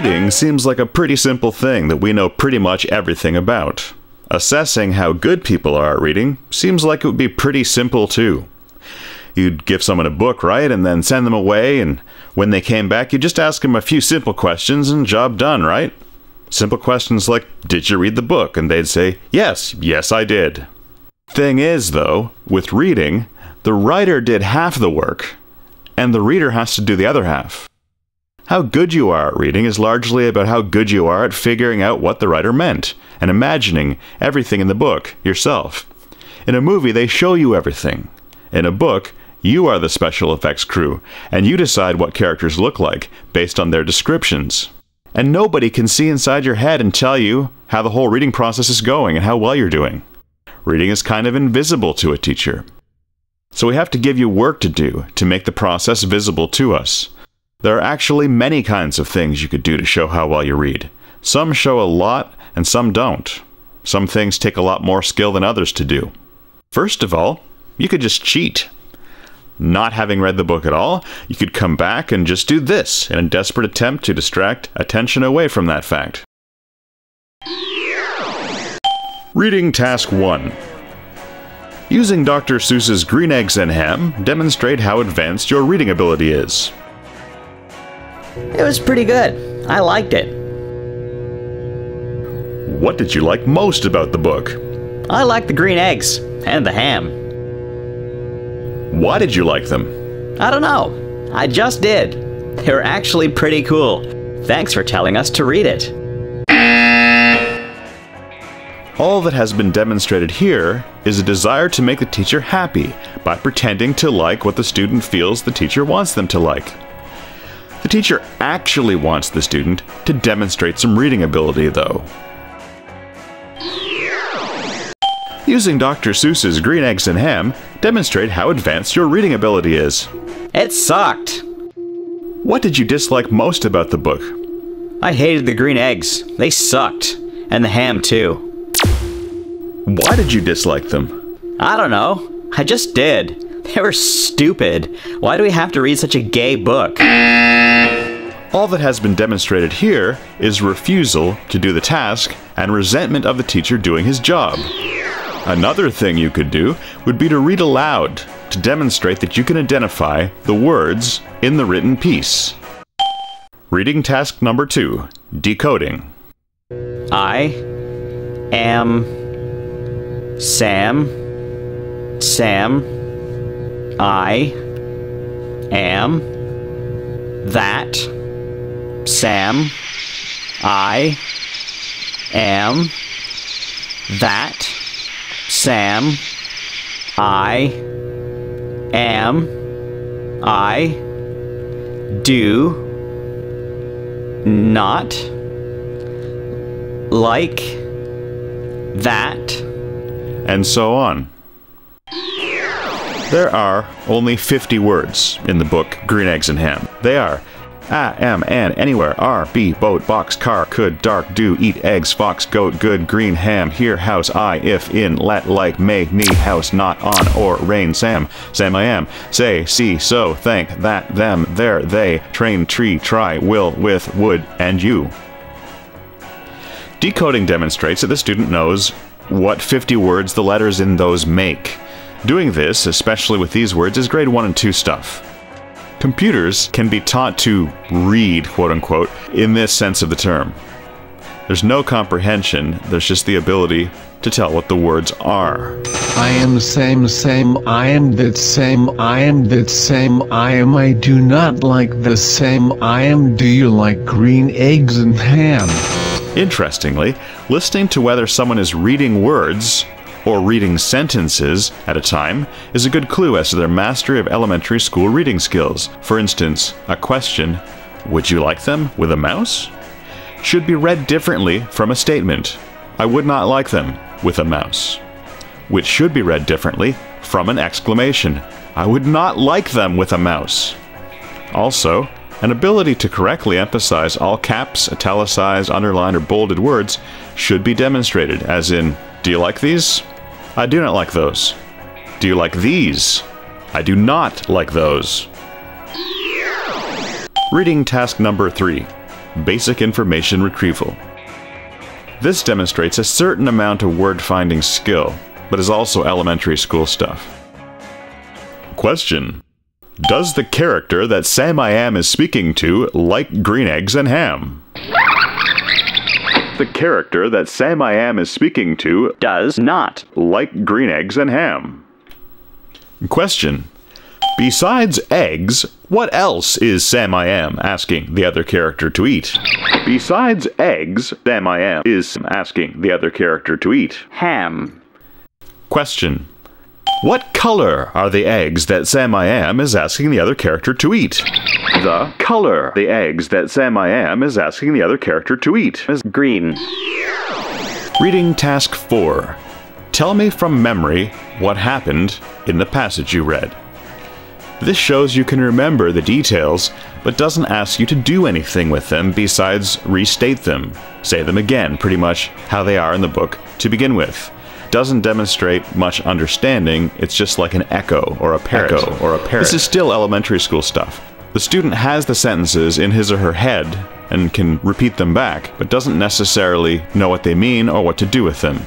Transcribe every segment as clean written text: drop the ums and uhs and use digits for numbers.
Reading seems like a pretty simple thing that we know pretty much everything about. Assessing how good people are at reading seems like it would be pretty simple too. You'd give someone a book, right, and then send them away, and when they came back, you'd just ask them a few simple questions and job done, right? Simple questions like, did you read the book? And they'd say, yes, I did. Thing is, though, with reading, the writer did half the work, and the reader has to do the other half. How good you are at reading is largely about how good you are at figuring out what the writer meant, and imagining everything in the book yourself. In a movie, they show you everything. In a book, you are the special effects crew, and you decide what characters look like based on their descriptions. And nobody can see inside your head and tell you how the whole reading process is going and how well you're doing. Reading is kind of invisible to a teacher. So we have to give you work to do to make the process visible to us. There are actually many kinds of things you could do to show how well you read. Some show a lot, and some don't. Some things take a lot more skill than others to do. First of all, you could just cheat. Not having read the book at all, you could come back and just do this in a desperate attempt to distract attention away from that fact. Reading Task 1. Using Dr. Seuss's Green Eggs and Ham, demonstrate how advanced your reading ability is. It was pretty good. I liked it. What did you like most about the book? I liked the green eggs and the ham. Why did you like them? I don't know. I just did. They were actually pretty cool. Thanks for telling us to read it. All that has been demonstrated here is a desire to make the teacher happy by pretending to like what the student feels the teacher wants them to like. The teacher actually wants the student to demonstrate some reading ability, though. Using Dr. Seuss's Green Eggs and Ham, demonstrate how advanced your reading ability is. It sucked. What did you dislike most about the book? I hated the green eggs. They sucked. And the ham, too. Why did you dislike them? I don't know. I just did. They were stupid. Why do we have to read such a gay book? All that has been demonstrated here is refusal to do the task and resentment of the teacher doing his job. Another thing you could do would be to read aloud to demonstrate that you can identify the words in the written piece. Reading task number 2, decoding. I am Sam. I am that. Sam. I am that. Sam. I do not like that. And so on. There are only 50 words in the book Green Eggs and Ham. They are am, an, anywhere, are, be, boat, box, car, could, dark, do, eat, eggs, fox, goat, good, green, ham, here, house, I, if, in, let, like, may, me, house, not, on, or, rain, Sam, I am, say, see, so, thank, that, them, there, they, train, tree, try, will, with, would, and you. Decoding demonstrates that the student knows what 50 words the letters in those make. Doing this, especially with these words, is grade 1 and 2 stuff. Computers can be taught to read, quote-unquote, in this sense of the term. There's no comprehension, there's just the ability to tell what the words are. I am same, I am that same, I am that same, I am I do not like the same, I am do you like green eggs and ham? Interestingly, listening to whether someone is reading words or reading sentences at a time is a good clue as to their mastery of elementary school reading skills. For instance, a question, would you like them with a mouse? Should be read differently from a statement, I would not like them with a mouse, which should be read differently from an exclamation, I would not like them with a mouse. Also, an ability to correctly emphasize all caps, italicized, underlined, or bolded words should be demonstrated, as in, do you like these? I do not like those. Do you like these? I do not like those. Reading task number 3. basic information retrieval. This demonstrates a certain amount of word-finding skill, but is also elementary school stuff. Question: does the character that Sam I Am is speaking to like green eggs and ham? The character that Sam I Am is speaking to Does not. like green eggs and ham. Question: besides eggs, what else is Sam I Am asking the other character to eat? Besides eggs, Sam I Am is asking the other character to eat Ham. Question: what color are the eggs that Sam I Am is asking the other character to eat? The color the eggs that Sam I Am is asking the other character to eat is Green. Reading task 4. Tell me from memory what happened in the passage you read. This shows you can remember the details, but doesn't ask you to do anything with them besides restate them. Say them again, pretty much how they are in the book to begin with. Doesn't demonstrate much understanding, it's just like an echo or a parrot. This is still elementary school stuff. The student has the sentences in his or her head and can repeat them back, but doesn't necessarily know what they mean or what to do with them.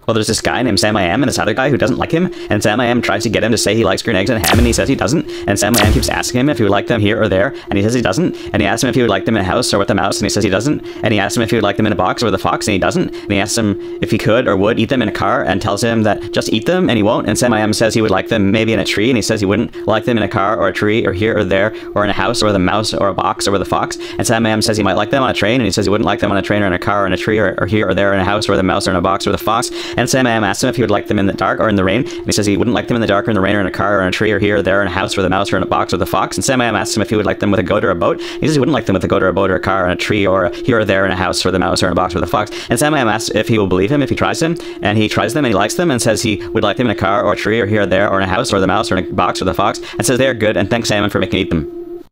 Well, there's this guy named Sam I Am and this other guy who doesn't like him, and Sam I Am tries to get him to say he likes green eggs and ham, and he says he doesn't, and Sam I Am keeps asking him if he would like them here or there, and he says he doesn't, and he asks him if he would like them in a house or with a mouse, and he says he doesn't, and he asks him if he would like them in a box or with a fox, and he doesn't, and he asks him if he could or would eat them in a car, and tells him that just eat them, and he won't, and Sam I Am says he would like them maybe in a tree, and he says he wouldn't like them in a car or a tree or here or there, or in a house or with a mouse or a box or with a fox, and Sam I Am says he might like them on a train, and he says he wouldn't like them on a train or in a car or in a tree or here or there in a house or with a mouse or in a box or with a fox, and Sam I Am asks him if he would like them in the dark or in the rain, and he says he wouldn't like them in the dark or in the rain or in a car or in a tree or here or there in a house with a mouse or in a box with a fox, and Sam I Am asks him if he would like them with a goat or a boat, and he says he wouldn't like them with a goat or a boat or a car or in a tree or here or there in a house with a mouse or in a box with a fox, and Sam I Am asks if he will believe him if he tries them, and he tries them and he likes them and says he would like them in a car or a tree or here or there or in a house or the mouse or in a box with a fox, and says they are good and thanks Sam for making me eat them.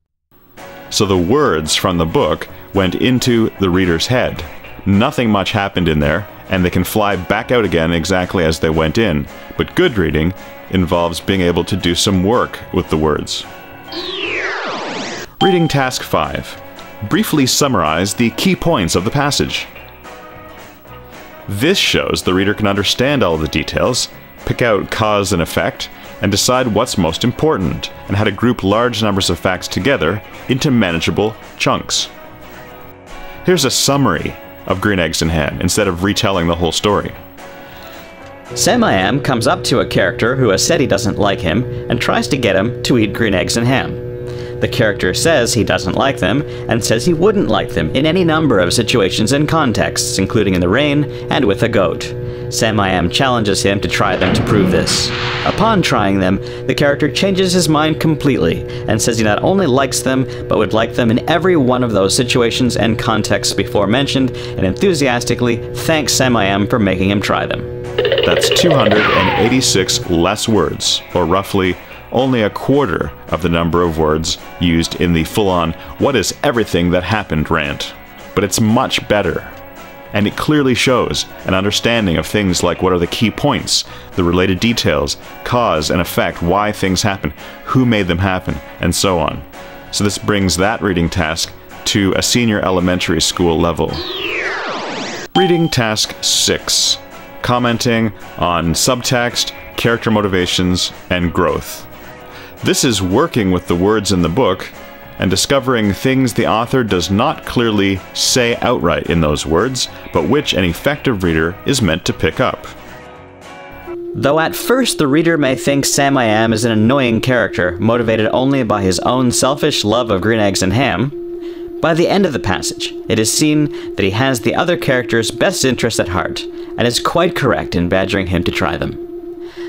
So the words from the book went into the reader's head. Nothing much happened in there, and they can fly back out again exactly as they went in. But good reading involves being able to do some work with the words. Reading task 5. Briefly summarize the key points of the passage. This shows the reader can understand all the details, pick out cause and effect, and decide what's most important, and how to group large numbers of facts together into manageable chunks. Here's a summary of green eggs and ham, instead of retelling the whole story. Sam I Am comes up to a character who has said he doesn't like him and tries to get him to eat green eggs and ham. The character says he doesn't like them and says he wouldn't like them in any number of situations and contexts, including in the rain and with a goat. Sam I Am challenges him to try them to prove this. Upon trying them, the character changes his mind completely and says he not only likes them, but would like them in every one of those situations and contexts before mentioned, and enthusiastically thanks Sam I Am for making him try them. That's 286 less words, or roughly only a quarter of the number of words used in the full-on "what is everything that happened" rant. But it's much better. And it clearly shows an understanding of things like what are the key points, the related details, cause and effect, why things happen, who made them happen, and so on. So this brings that reading task to a senior elementary school level. Reading task 6. Commenting on subtext, character motivations, and growth. This is working with the words in the book and discovering things the author does not clearly say outright in those words, but which an effective reader is meant to pick up. Though at first the reader may think Sam I Am is an annoying character, motivated only by his own selfish love of green eggs and ham, by the end of the passage, it is seen that he has the other character's best interest at heart, and is quite correct in badgering him to try them.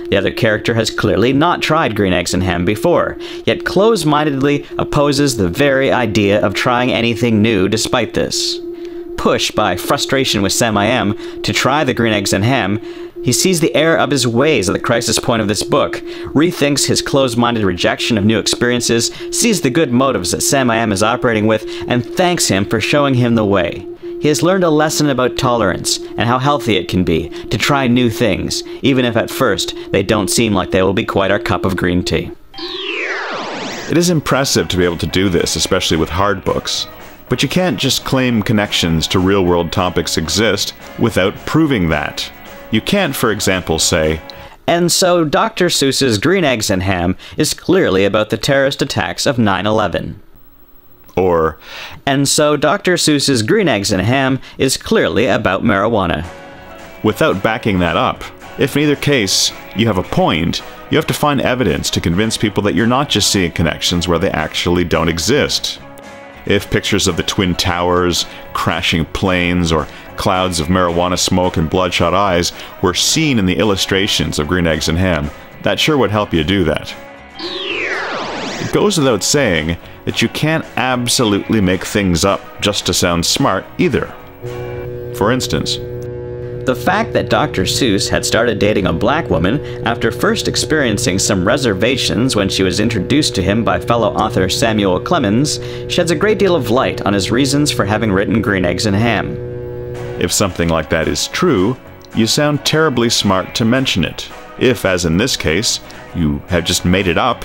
The other character has clearly not tried green eggs and ham before, yet close-mindedly opposes the very idea of trying anything new despite this. Pushed by frustration with Sam I Am to try the green eggs and ham, he sees the error of his ways at the crisis point of this book, rethinks his closed-minded rejection of new experiences, sees the good motives that Sam I Am is operating with, and thanks him for showing him the way. He has learned a lesson about tolerance and how healthy it can be to try new things, even if at first they don't seem like they will be quite our cup of green tea. It is impressive to be able to do this, especially with hard books, But you can't just claim connections to real-world topics exist without proving that. You can't, for example, say, "And so Dr. Seuss's Green Eggs and Ham is clearly about the terrorist attacks of 9/11. or, "And so Dr. Seuss's Green Eggs and Ham is clearly about marijuana." without backing that up. If in either case you have a point, you have to find evidence to convince people that you're not just seeing connections where they actually don't exist. If pictures of the Twin Towers, crashing planes, or clouds of marijuana smoke and bloodshot eyes were seen in the illustrations of Green Eggs and Ham, that sure would help you do that. It goes without saying that you can't absolutely make things up just to sound smart either. For instance, The fact that Dr. Seuss had started dating a black woman after first experiencing some reservations when she was introduced to him by fellow author Samuel Clemens sheds a great deal of light on his reasons for having written Green Eggs and Ham. if something like that is true, you sound terribly smart to mention it. If, as in this case, you have just made it up,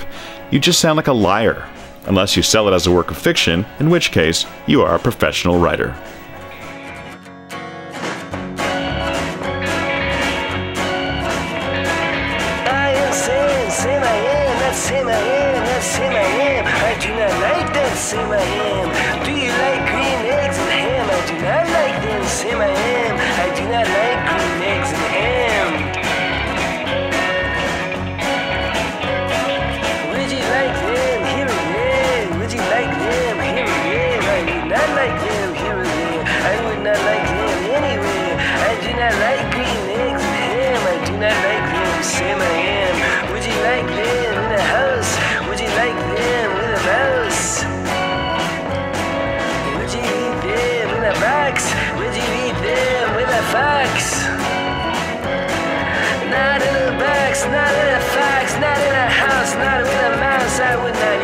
you just sound like a liar, unless you sell it as a work of fiction, in which case you are a professional writer. I do not like that, same I am. Do you like green eggs and ham? I do not like them, same I am. I do not like green eggs and ham. Would you like them? Here or there? Would you like them? Here or there? I would not like them, here or there. I would not like them anywhere. I do not like green eggs and ham. I do not like them, same I am. Would you like them in a house? Would you like them with a mouse? Would you eat them in a box? Would you eat them with a fox? Not in a box, not in a fox, not in a house, not with a mouse. I would not